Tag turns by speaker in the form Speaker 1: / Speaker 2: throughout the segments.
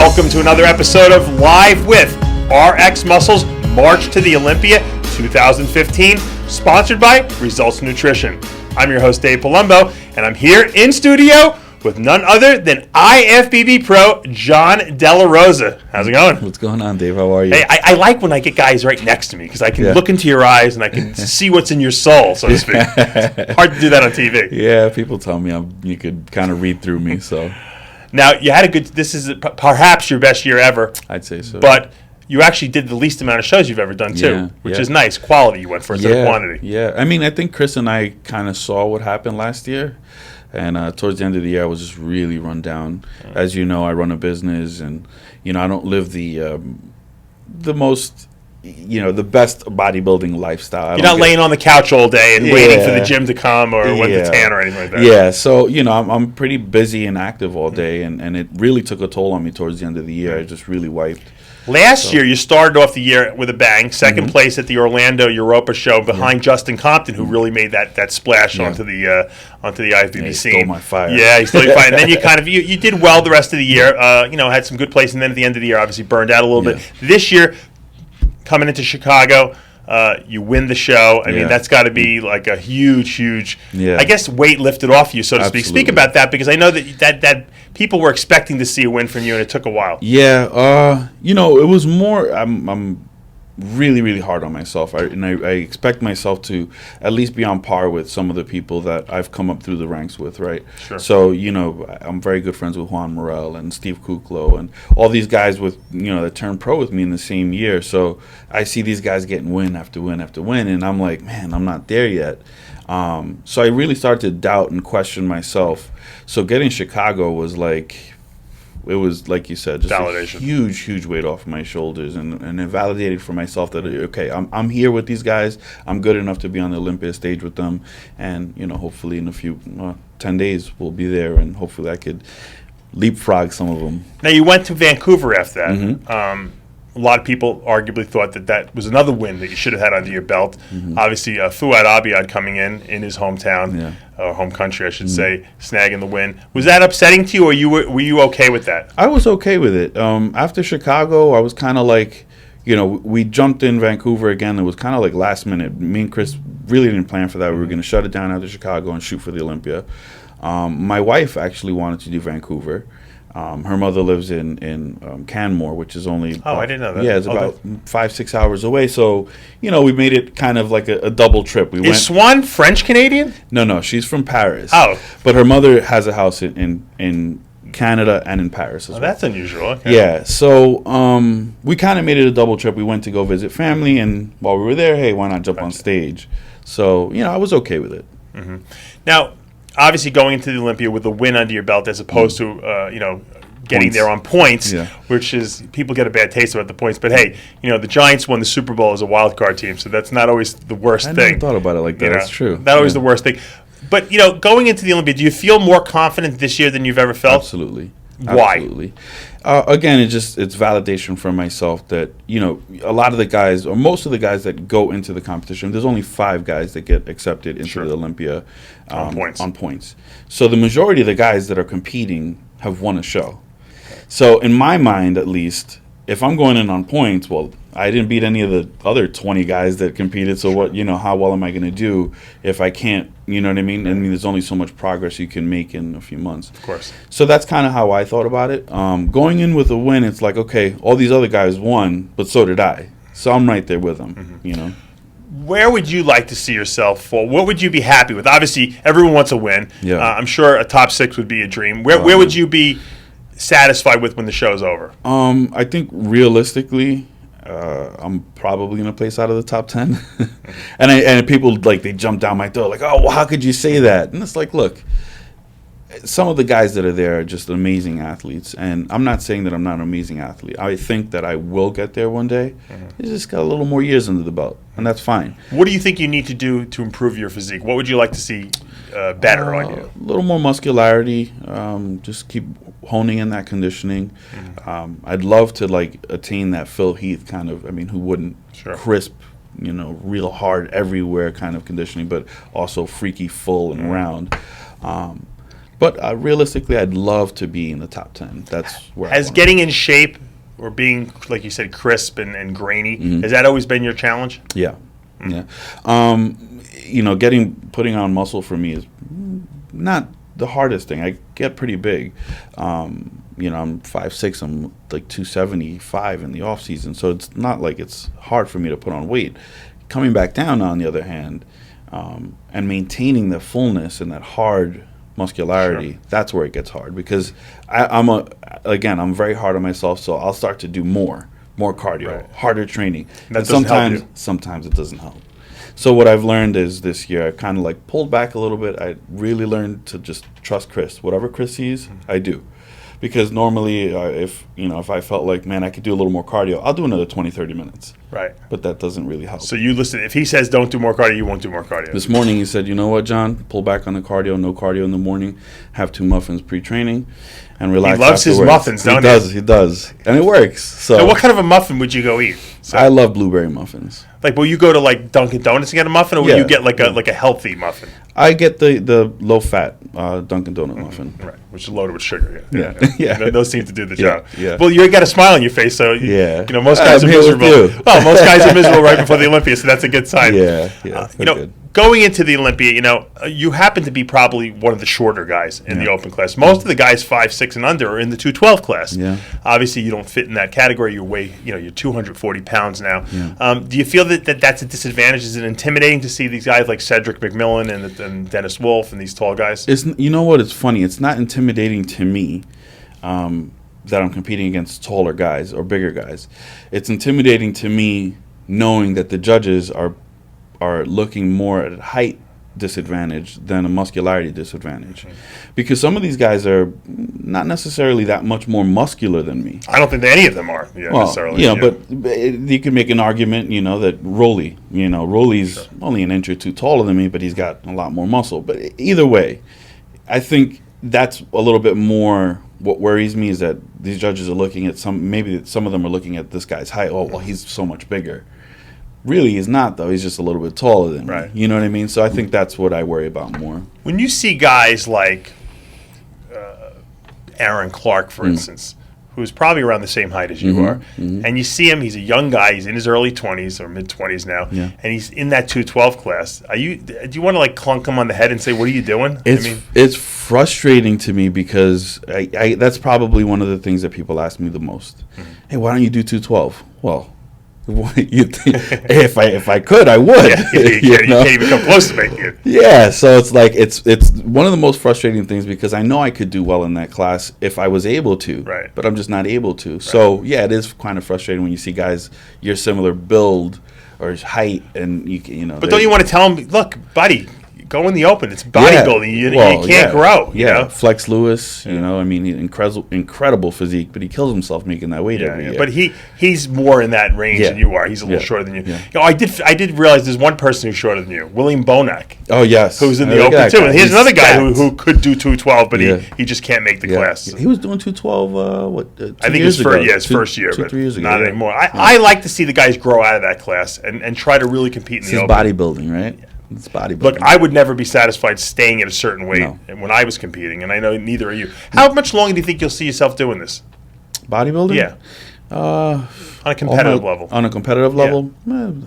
Speaker 1: welcome to another episode of Live with RxMuscle's March to the Olympia 2015, sponsored by Results Nutrition. I'm your host, Dave Palumbo, and I'm here in studio with none other than IFBB Pro, Jon DeLarosa. How's it going?
Speaker 2: What's going on, Dave? How are you?
Speaker 1: Hey, I like when I get guys right next to me because I can look into your eyes and I can see what's in your soul, so to speak. Hard to do that on TV.
Speaker 2: Yeah, people tell me you could kind of read through me, so.
Speaker 1: Now, you had this is perhaps your best year ever.
Speaker 2: I'd say so.
Speaker 1: But you actually did the least amount of shows you've ever done, too, which is nice. Quality you went for instead of quantity.
Speaker 2: Yeah, I mean, I think Chris and I kind of saw what happened last year. And towards the end of the year, I was just really run down. As you know, I run a business, and I don't live the most, the best bodybuilding lifestyle.
Speaker 1: You're not laying on the couch all day and waiting for the gym to come or when to tan or anything like that.
Speaker 2: Yeah, so I'm pretty busy and active all day, and it really took a toll on me towards the end of the year. I just really wiped.
Speaker 1: Last year, you started off the year with a bang, second place at the Orlando Europa show behind Justin Compton, who really made that splash onto the IFBB scene.
Speaker 2: He stole my fire.
Speaker 1: Yeah, he stole your fire. And then you did well the rest of the year. Had some good plays, and then at the end of the year, obviously burned out a little bit. This year, coming into Chicago, you win the show. I mean, that's got to be like a huge, I guess, weight lifted off you, so to speak. Speak about that, because I know that people were expecting to see a win from you, and it took a while.
Speaker 2: Yeah, it was more. I'm really, really hard on myself, I expect myself to at least be on par with some of the people that I've come up through the ranks with, right? Sure. So I'm very good friends with Juan Morel and Steve Kuklo and all these guys with that turned pro with me in the same year. So I see these guys getting win after win after win, and I'm like, man, I'm not there yet. So I really started to doubt and question myself. So getting Chicago was like. It was, like you said, just validation. A huge weight off my shoulders, and it validated for myself that, okay, I'm here with these guys. I'm good enough to be on the Olympia stage with them, and, hopefully in a few, 10 days we'll be there, and hopefully I could leapfrog some of them.
Speaker 1: Now, you went to Vancouver after that. Mm-hmm. A lot of people arguably thought that was another win that you should have had under your belt. Mm-hmm. Obviously, Fouad Abiad coming in his hometown, or home country, I should say, snagging the win. Was that upsetting to you, or were you okay with that?
Speaker 2: I was okay with it. After Chicago, I was kind of like, we jumped in Vancouver again. It was kind of like last minute. Me and Chris really didn't plan for that. We were going to shut it down after Chicago and shoot for the Olympia. My wife actually wanted to do Vancouver. Her mother lives in Canmore, which is only...
Speaker 1: I didn't know that.
Speaker 2: Yeah, it's about 5-6 hours away. So, we made it kind of like a double trip.
Speaker 1: Is Swan French-Canadian?
Speaker 2: No, she's from Paris.
Speaker 1: Oh.
Speaker 2: But her mother has a house in Canada and in Paris as well.
Speaker 1: That's unusual. Okay.
Speaker 2: Yeah, so we kind of made it a double trip. We went to go visit family, and while we were there, hey, why not jump on stage? So, I was okay with it.
Speaker 1: Mm-hmm. Now... Obviously, going into the Olympia with a win under your belt, as opposed to getting points. There on points, which is people get a bad taste about the points. But hey, the Giants won the Super Bowl as a wild card team, so that's not always the worst thing.
Speaker 2: I never thought about it like that. That's true.
Speaker 1: Not always the worst thing. But going into the Olympia, do you feel more confident this year than you've ever felt?
Speaker 2: Absolutely.
Speaker 1: Why?
Speaker 2: Absolutely. Again, it's validation for myself that a lot of the guys, or most of the guys that go into the competition, there's only 5 guys that get accepted into the Olympia on points. So the majority of the guys that are competing have won a show. So in my mind, at least, if I'm going in on points, well, I didn't beat any of the other 20 guys that competed. So what, how well am I going to do if I can't, you know what I mean? I mean, there's only so much progress you can make in a few months.
Speaker 1: Of course.
Speaker 2: So that's kind of how I thought about it. Going in with a win, it's like, okay, all these other guys won, but so did I. So I'm right there with them,
Speaker 1: Where would you like to see yourself fall? What would you be happy with? Obviously, everyone wants a win. Yeah. I'm sure a top 6 would be a dream. Where would you be satisfied with when the show's over?
Speaker 2: I think realistically, I'm probably going to place out of the top 10. and people, they jump down my throat, like, oh, well, how could you say that? And it's like, look, some of the guys that are there are just amazing athletes. And I'm not saying that I'm not an amazing athlete. I think that I will get there one day. I just got a little more years under the belt, and that's fine.
Speaker 1: What do you think you need to do to improve your physique? What would you like to see better on you?
Speaker 2: A little more muscularity. Just keep honing in that conditioning. I'd love to attain that Phil Heath kind of, who wouldn't, crisp, real hard everywhere kind of conditioning, but also freaky full and round. But realistically, I'd love to be in the top 10. That's where
Speaker 1: Has getting in shape or being, like you said, crisp and grainy, has that always been your challenge?
Speaker 2: Yeah. Yeah. Putting on muscle for me is not the hardest thing. I get pretty big. I'm 5'6", I'm like 275 in the off season, so it's not like it's hard for me to put on weight. Coming back down, on the other hand, and maintaining the fullness and that hard muscularity, that's where it gets hard, because I'm very hard on myself, so I'll start to do more cardio, harder training. And sometimes it doesn't help. So what I've learned is this year I kind of like pulled back a little bit. I really learned to just trust Chris. Whatever Chris sees, I do. Because normally if I felt like, man, I could do a little more cardio, I'll do another 20, 30 minutes.
Speaker 1: Right.
Speaker 2: But that doesn't really help.
Speaker 1: So you listen, if he says don't do more cardio, you won't do more cardio.
Speaker 2: This morning he said, you know what, John, pull back on the cardio, no cardio in the morning, have 2 muffins pre-training, and relax.
Speaker 1: He loves
Speaker 2: afterwards.
Speaker 1: his muffins, don't he?
Speaker 2: He does. And it works. So
Speaker 1: what kind of a muffin would you go eat? So,
Speaker 2: I love blueberry muffins.
Speaker 1: Like, will you go to like Dunkin' Donuts and get a muffin, or will you get like a healthy muffin?
Speaker 2: I get the low-fat Dunkin' Donut muffin.
Speaker 1: Right, which is loaded with sugar.
Speaker 2: Yeah.
Speaker 1: Those seem to do the job.
Speaker 2: Yeah.
Speaker 1: Well, you got a smile on your face, so most guys are
Speaker 2: I'm here with
Speaker 1: miserable.
Speaker 2: you.
Speaker 1: Well, most guys are miserable right before the Olympia, so that's a good sign.
Speaker 2: Yeah. Good.
Speaker 1: Going into the Olympia, you happen to be probably one of the shorter guys in the open class. Most of the guys 5'6" and under are in the 212 class.
Speaker 2: Yeah.
Speaker 1: Obviously, you don't fit in that category. You weigh, you're 240 pounds now.
Speaker 2: Yeah.
Speaker 1: Do you feel that that's a disadvantage? Is it intimidating to see these guys like Cedric McMillan and Dennis Wolf and these tall guys?
Speaker 2: You know what? It's funny. It's not intimidating to me that I'm competing against taller guys or bigger guys. It's intimidating to me knowing that the judges are looking more at height disadvantage than a muscularity disadvantage, because some of these guys are not necessarily that much more muscular than me.
Speaker 1: I don't think that any of them are necessarily.
Speaker 2: But you can make an argument, that Rolly's only an inch or two taller than me, but he's got a lot more muscle. But either way, I think that's a little bit more. What worries me is that these judges are looking at maybe some of them are looking at this guy's height. Oh, well, he's so much bigger. Really, he's not, though. He's just a little bit taller than me. You know what I mean? So I think that's what I worry about more.
Speaker 1: When you see guys like Aaron Clark, for instance, who's probably around the same height as you are, and you see him, he's a young guy, he's in his early 20s or mid-20s now, and he's in that 212 class. Do you want to like clunk him on the head and say, what are you doing?
Speaker 2: It's frustrating to me, because I that's probably one of the things that people ask me the most. Hey, why don't you do 212? Well, if I could, I would.
Speaker 1: You can't even come close to making it.
Speaker 2: Yeah, so it's like it's one of the most frustrating things, because I know I could do well in that class if I was able to, but I'm just not able to. Right. So yeah, it is kind of frustrating when you see guys your similar build or height, and
Speaker 1: But don't you want to tell them, look, buddy, go in the open. It's bodybuilding. You can't grow.
Speaker 2: Flex Lewis, incredible physique, but he kills himself making that weight every year.
Speaker 1: But he's more in that range than you are. He's a little shorter than you.
Speaker 2: Yeah.
Speaker 1: I did realize there's one person who's shorter than you, William Bonac.
Speaker 2: Oh yes,
Speaker 1: who's in the open too. And here's another guy who could do 212, but he just can't make the class.
Speaker 2: He was doing 212. 2
Speaker 1: I think
Speaker 2: years
Speaker 1: his first year, but
Speaker 2: 3 years ago,
Speaker 1: not anymore. I like to see the guys grow out of that class and try to really compete in the open.
Speaker 2: It's bodybuilding, right? It's bodybuilding.
Speaker 1: Look, I would never be satisfied staying at a certain weight when I was competing, and I know neither are you. How much longer do you think you'll see yourself doing this?
Speaker 2: Bodybuilding?
Speaker 1: Yeah. On a competitive level.
Speaker 2: On a competitive level?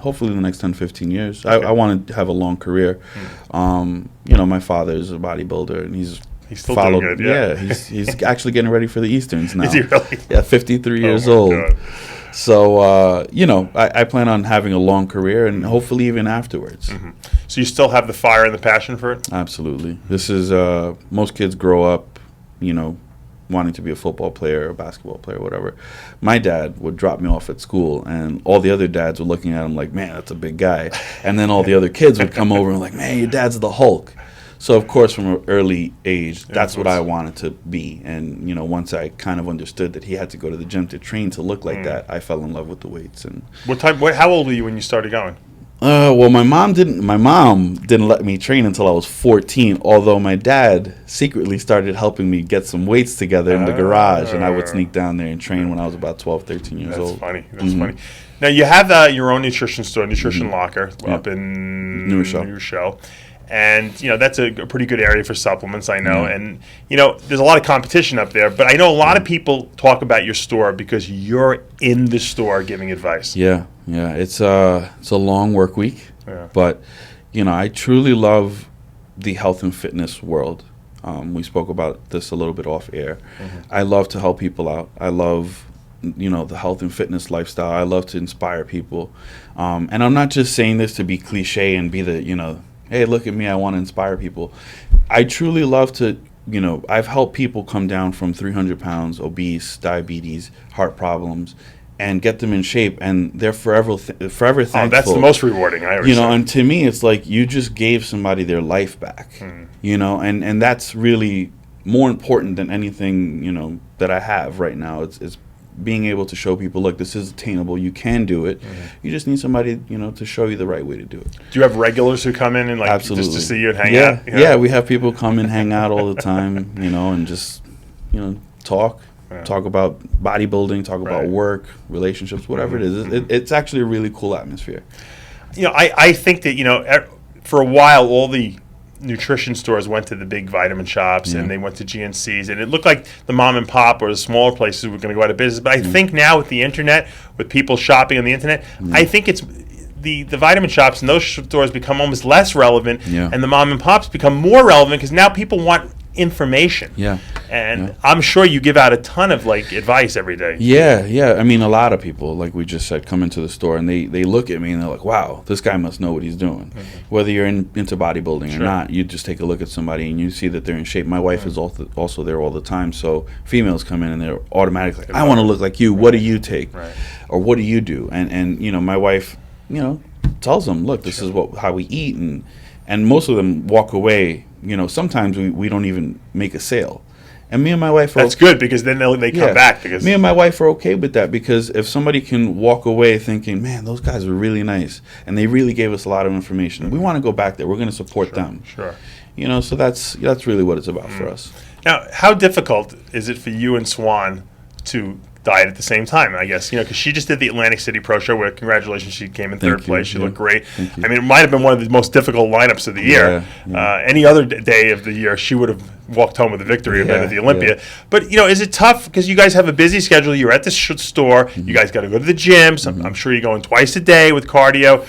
Speaker 2: Hopefully in the next 10, 15 years. Okay. I want to have a long career. My father is a bodybuilder, and he's
Speaker 1: still doing good,
Speaker 2: he's actually getting ready for the Easterns now.
Speaker 1: Is he really?
Speaker 2: Yeah, 53 years old.
Speaker 1: God.
Speaker 2: So, I plan on having a long career, and hopefully even afterwards.
Speaker 1: So you still have the fire and the passion for it?
Speaker 2: Absolutely. This is, most kids grow up, wanting to be a football player, a basketball player, whatever. My dad would drop me off at school, and all the other dads were looking at him like, man, that's a big guy. And then all the other kids would come over and like, man, your dad's the Hulk. So, of course, from an early age, that's what I wanted to be. And, once I kind of understood that he had to go to the gym to train to look like that, I fell in love with the weights. And
Speaker 1: how old were you when you started going?
Speaker 2: Well, my mom didn't let me train until I was 14, although my dad secretly started helping me get some weights together in the garage, and I would sneak down there and train when I was about 12, 13 years old.
Speaker 1: That's funny. Now, you have your own nutrition store, Nutrition Locker, up in
Speaker 2: New Rochelle.
Speaker 1: And, that's a pretty good area for supplements, I know. And, there's a lot of competition up there. But I know a lot of people talk about your store because you're in the store giving advice.
Speaker 2: Yeah. It's a long work week. Yeah. But, I truly love the health and fitness world. We spoke about this a little bit off air. Mm-hmm. I love to help people out. I love, the health and fitness lifestyle. I love to inspire people. And I'm not just saying this to be cliche and be the, hey, look at me, I want to inspire people. I truly love to, I've helped people come down from 300 pounds, obese, diabetes, heart problems, and get them in shape, and they're forever thankful. Oh,
Speaker 1: that's the most rewarding, I always say.
Speaker 2: And to me, it's like you just gave somebody their life back, and that's really more important than anything, that I have right now. It's being able to show people, look, this is attainable. You can do it. Mm-hmm. You just need somebody, to show you the right way to do it.
Speaker 1: Do you have regulars who come in and
Speaker 2: Absolutely.
Speaker 1: Just to see you and hang out?
Speaker 2: Yeah, we have people come and hang out all the time, and just, talk about bodybuilding, talk about work, relationships, whatever it is. It's actually a really cool atmosphere.
Speaker 1: I think that, for a while, all the nutrition stores went to the big vitamin shops and they went to GNCs, and it looked like the mom and pop or the smaller places were going to go out of business. But I think now with the internet, with people shopping on the internet, I think it's the vitamin shops and those stores become almost less relevant, and the mom and pops become more relevant because now people want information. And I'm sure you give out a ton of advice every day.
Speaker 2: Yeah. I mean, a lot of people, like we just said, come into the store and they look at me and they're like, wow, this guy must know what he's doing. Mm-hmm. Whether you're into bodybuilding or not, you just take a look at somebody and you see that they're in shape. My wife is also there all the time, so females come in and they're automatically like, I want to look like you. What do you take? Or what do you do? And my wife, tells them, look, this is how we eat, and most of them walk away. Sometimes we don't even make a sale. And me and my wife
Speaker 1: That's good, because then they come back. Because
Speaker 2: me and my wife are okay with that, because if somebody can walk away thinking, man, those guys were really nice, and they really gave us a lot of information, we want to go back there. We're going to support them.
Speaker 1: Sure.
Speaker 2: So that's really what it's about for us.
Speaker 1: Now, how difficult is it for you and Swan to diet at the same time, I guess, because she just did the Atlantic City Pro Show, where, congratulations, she came in third place. She looked great. I mean, it might have been one of the most difficult lineups of the year. Any other day of the year, she would have walked home with a victory event at the Olympia. But, is it tough, because you guys have a busy schedule, you're at the store, you guys got to go to the gym, so I'm sure you're going twice a day with cardio.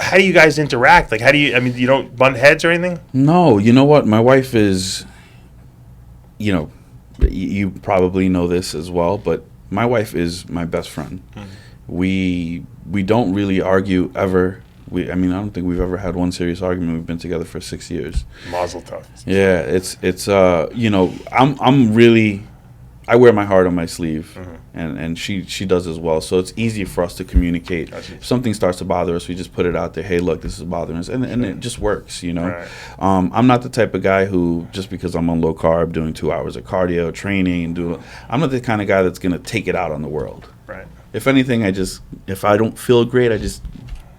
Speaker 1: How do you guys interact? You don't butt heads or anything?
Speaker 2: No, you know what? My wife is, you probably know this as well, but my wife is my best friend. We don't really argue ever. I don't think we've ever had one serious argument. We've been together for 6 years.
Speaker 1: Mazel tov.
Speaker 2: Yeah, it's I'm really, I wear my heart on my sleeve, and she does as well. So it's easy for us to communicate. Gotcha. If something starts to bother us, we just put it out there. Hey, look, this is bothering us, and it just works. Right. I'm not the type of guy who, just because I'm on low carb, doing 2 hours of cardio training, I'm not the kind of guy that's gonna take it out on the world.
Speaker 1: Right.
Speaker 2: If anything, if I don't feel great, I just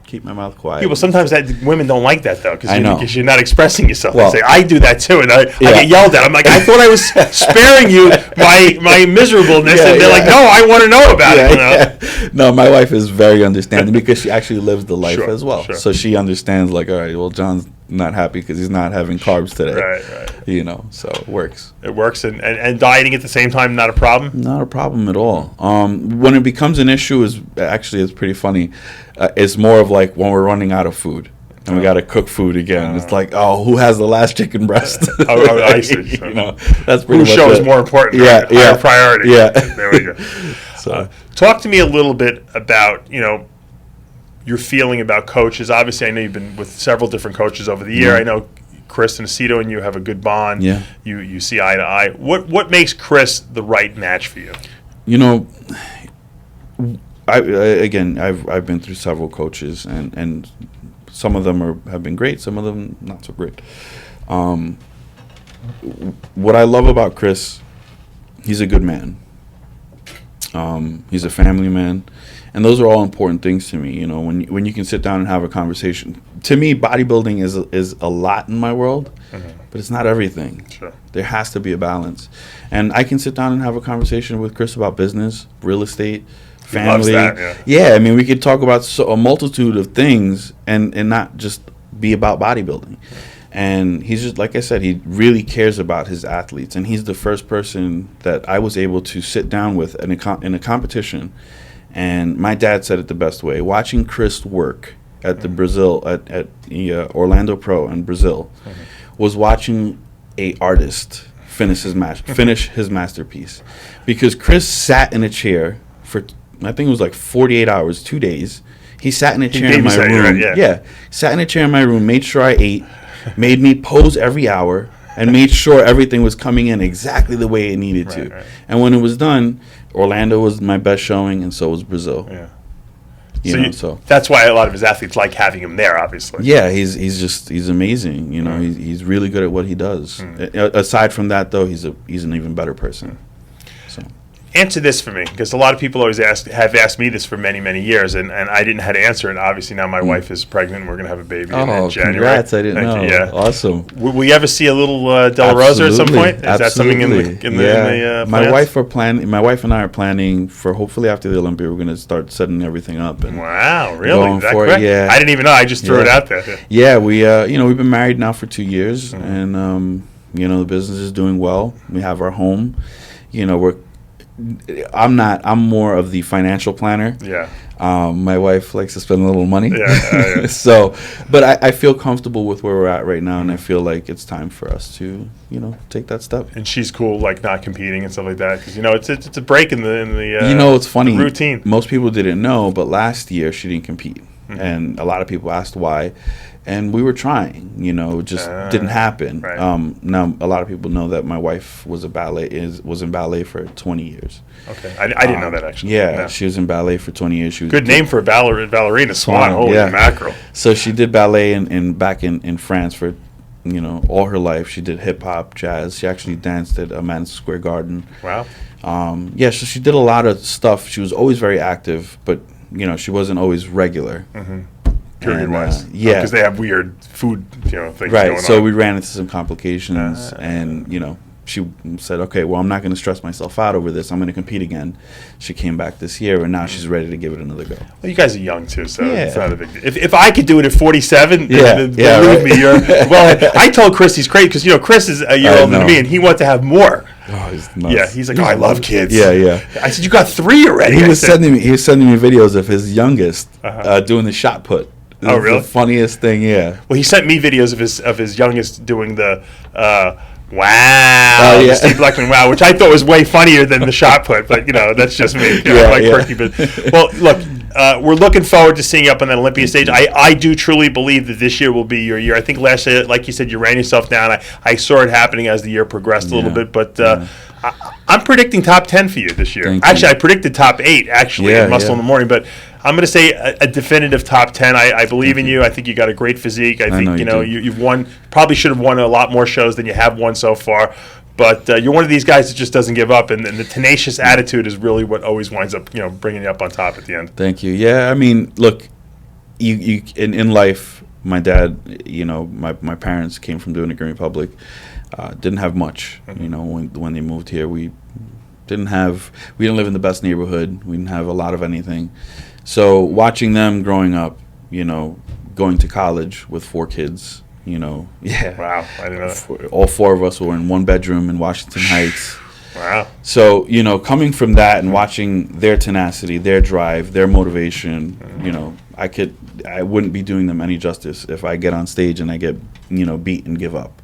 Speaker 2: keep my mouth quiet.
Speaker 1: Yeah, well, sometimes women don't like that, though, because you're not expressing yourself.
Speaker 2: Well,
Speaker 1: they say, I do that too, and I get yelled at. I'm like, I thought I was sparing you my miserableness, and they're like, no, I want to know about it.
Speaker 2: No, my wife is very understanding, because she actually lives the life as well. Sure. So she understands, all right, well, John's not happy because he's not having carbs today. Right. So it works.
Speaker 1: It works, and dieting at the same time, not a problem?
Speaker 2: Not a problem at all. When it becomes an issue, it's pretty funny. It's more of like when we're running out of food and we got to cook food again. It's like, who has the last chicken breast?
Speaker 1: I see. So
Speaker 2: that's pretty much
Speaker 1: show is more important.
Speaker 2: Yeah,
Speaker 1: higher priority.
Speaker 2: Yeah.
Speaker 1: There we go. So, talk to me a little bit about your feeling about coaches. Obviously, I know you've been with several different coaches over the year. I know Chris and Aceto and you have a good bond. Yeah. You see eye to eye. What makes Chris the right match for you?
Speaker 2: I've been through several coaches, and some of them have been great, some of them not so great. What I love about Chris, he's a good man. He's a family man, and those are all important things to me. When you can sit down and have a conversation. To me, bodybuilding is a lot in my world, but it's not everything.
Speaker 1: Sure.
Speaker 2: There has to be a balance, and I can sit down and have a conversation with Chris about business, real estate, family.
Speaker 1: He loves that,
Speaker 2: yeah. I mean, we could talk about a multitude of things, and not just be about bodybuilding. And he's just, like I said, he really cares about his athletes. And he's the first person that I was able to sit down with in a competition. And my dad said it the best way. Watching Chris work at the Brazil, at the Orlando Pro in Brazil, was watching a artist finish his masterpiece. Because Chris sat in a chair for, I think it was like 48 hours, 2 days. He sat in a chair in my room. Right, sat in a chair in my room, made sure I ate, made me pose every hour, and made sure everything was coming in exactly the way it needed to. Right. And when it was done, Orlando was my best showing, and so was Brazil. Yeah. So
Speaker 1: that's why a lot of his athletes like having him there, obviously.
Speaker 2: Yeah, he's amazing. He's really good at what he does. Aside from that, though, he's an even better person. So.
Speaker 1: Answer this for me, because a lot of people always have asked me this for many, many years, and I didn't know how to answer it. Obviously, now my wife is pregnant, and we're going to have a baby in January.
Speaker 2: Congrats, I didn't know.
Speaker 1: Yeah.
Speaker 2: Awesome.
Speaker 1: Will we ever see a little DeLarosa at some point? Is that something in the
Speaker 2: My wife and I are planning for, hopefully after the Olympia, we're going to start setting everything up. And
Speaker 1: wow, really? That
Speaker 2: quick? Yeah.
Speaker 1: I didn't even know. I just threw it out there.
Speaker 2: Yeah, we've been married now for 2 years, and the business is doing well. We have our home. I'm more of the financial planner. Yeah. My wife likes to spend a little money. Yeah. So, but I feel comfortable with where we're at right now, and I feel like it's time for us to, take that step.
Speaker 1: And she's cool, like not competing and stuff like that, because it's a break in the
Speaker 2: it's funny,
Speaker 1: routine.
Speaker 2: Most people didn't know, but last year she didn't compete, and a lot of people asked why. And we were trying, it just didn't happen. Right. Now, a lot of people know that my wife was in ballet for 20 years.
Speaker 1: Okay, I didn't know that actually.
Speaker 2: Yeah, no. She was in ballet for 20 years. She was
Speaker 1: good name for a ballerina, Swan. Holy mackerel!
Speaker 2: So she did ballet back in France for, all her life. She did hip hop, jazz. She actually danced at Madison Square Garden.
Speaker 1: Wow.
Speaker 2: So she did a lot of stuff. She was always very active, but she wasn't always regular. Mm-hmm.
Speaker 1: Period-wise, because they have weird food, things going on.
Speaker 2: So we ran into some complications, and she said, "Okay, well, I'm not going to stress myself out over this. I'm going to compete again." She came back this year, and now she's ready to give it another go.
Speaker 1: Well, you guys are young too, so it's not a big deal. If I could do it at 47, believe me, you're well. I told Chris he's crazy because Chris is a year older than me, and he wants to have more.
Speaker 2: Oh, he's nuts.
Speaker 1: Yeah, he's like, I love kids.
Speaker 2: Yeah.
Speaker 1: I said, you got 3 already.
Speaker 2: He was sending me videos of his youngest doing the shot put.
Speaker 1: Oh, really?
Speaker 2: The funniest thing, yeah.
Speaker 1: Well, he sent me videos of his youngest doing the wow, Steve Blackman wow, which I thought was way funnier than the shot put, but that's just me. Quirky, but well, look, we're looking forward to seeing you up on that Olympia stage. I do truly believe that this year will be your year. I think last year, like you said, you ran yourself down. I saw it happening as the year progressed a little bit, but I'm predicting top 10 for you this year. Actually, I predicted top 8 in Muscle in the Morning, but I'm going to say a definitive top 10. I believe in you. I think you got a great physique. I think you've won. Probably should have won a lot more shows than you have won so far. But you're one of these guys that just doesn't give up, and the tenacious attitude is really what always winds up bringing you up on top at the end.
Speaker 2: Thank you. Yeah, I mean, look, you in life, my dad, my parents came from Dominican Republic. Didn't have much. When they moved here, we didn't live in the best neighborhood. We didn't have a lot of anything. So watching them growing up, going to college with 4 kids,
Speaker 1: Wow, I didn't know that.
Speaker 2: All 4 of us were in one bedroom in Washington Heights.
Speaker 1: Wow.
Speaker 2: So, coming from that and watching their tenacity, their drive, their motivation, I wouldn't be doing them any justice if I get on stage and I get, beat and give up.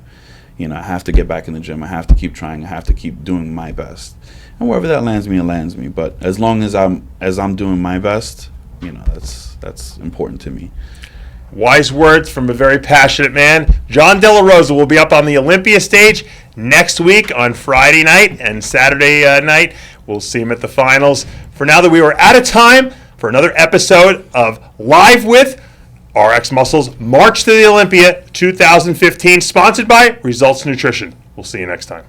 Speaker 2: I have to get back in the gym. I have to keep trying. I have to keep doing my best. And wherever that lands me, it lands me. But as long as I'm doing my best, that's important to me.
Speaker 1: Wise words from a very passionate man. Jon DeLarosa will be up on the Olympia stage next week on Friday night and Saturday night. We'll see him at the finals. For now that we were out of time for another episode of Live with RxMuscle's March to the Olympia 2015, sponsored by Results Nutrition. We'll see you next time.